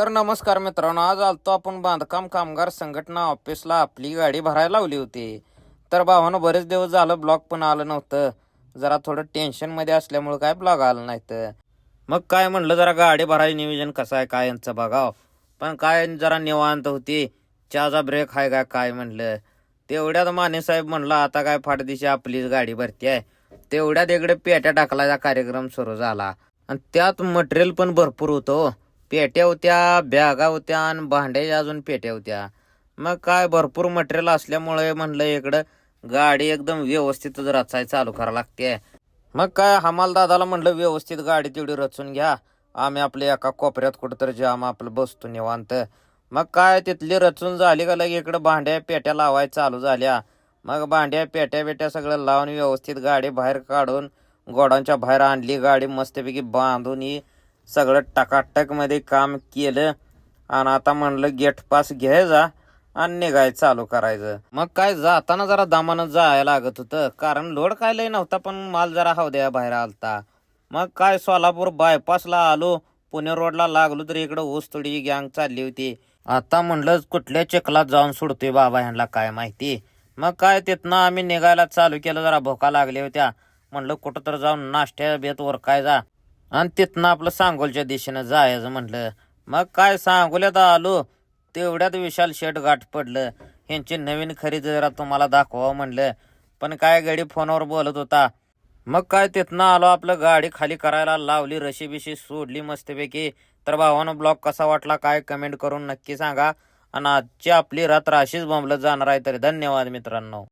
तर नमस्कार मित्रांनो, आज आलतो आपण बांधकाम कामगार संघटना ऑफिसला आपली गाडी भरायला लावली होती. तर भावानं बरेच दिवस झालं ब्लॉग पण आलं नव्हतं. जरा थोडं टेन्शनमध्ये असल्यामुळं काय ब्लॉग आलं नाहीत. मग काय म्हणलं जरा गाडी भरायचं नियोजन कसं आहे काय यांचं बघाव. पण काय जरा निवांत होती. चहाचा ब्रेक आहे का काय म्हणलं. तेवढ्यात माने साहेब म्हणला आता काय फाटदिशी आपलीच गाडी भरती आहे. तेवढ्यात इकडे पेट्या टाकलायचा कार्यक्रम सुरू झाला. आणि त्यात मटेरियल पण भरपूर होतं. पेट्या होत्या, बॅगा होत्या आणि भांड्याच्या अजून पेट्या होत्या. मग काय भरपूर मटेरियल असल्यामुळे म्हणलं इकडं गाडी एकदम व्यवस्थितच रचाय चालू करावं लागते. मग काय हमाल दादाला म्हणलं व्यवस्थित गाडी तेवढी रचून घ्या. आम्ही आपल्या एका कोपऱ्यात कुठंतरी जाम आपलं बसतो निवांत. मग काय तिथली रचून झाली का लगे इकडं भांड्या पेट्या लावाय चालू झाल्या. मग भांड्या पेट्या सगळं लावून व्यवस्थित गाडी बाहेर काढून गोडांच्या बाहेर आणली. गाडी मस्तपैकी बांधून सगळं टकाटक मध्ये काम केलं. आणि आता म्हणलं गेट पास घ्यायचा आणि निघाय चालू करायचं. मग काय जाताना जरा दामानं जायला लागत होतं, कारण लोड काय लय नव्हता पण माल जरा हौद्या बाहेर आलता. मग काय सोलापूर बायपासला आलो, पुणे रोडला लागलो तर इकडं ऊस तोडी गँग चालली होती. आता म्हणलं कुठल्या चिखलात जाऊन सोडतोय बाबा ह्यांना काय माहिती. मग काय तिथनं आम्ही निघायला चालू केलं. जरा भोका लागल्या होत्या. म्हणलं कुठं तर जाऊन नाश्त्या बेत वर काय जा आणि तिथनं आपलं सांगोलच्या दिशेनं जायचं म्हणलं. मग काय सांगोल्यात आलो तेवढ्यात विशाल शेट गाठ पडलं. ह्यांची नवीन खरेदी जरा तुम्हाला दाखवा म्हणलं. पण काय गडी फोनवर बोलत होता. मग काय तिथनं आलो, आपलं गाडी खाली करायला लावली, रशी बिशी सोडली मस्तपैकी. तर भावानं ब्लॉग कसा वाटला काय कमेंट करून नक्की सांगा. आणि आजची आपली रात्र अशीच बोंबलत जाणार आहे. तर धन्यवाद मित्रांनो.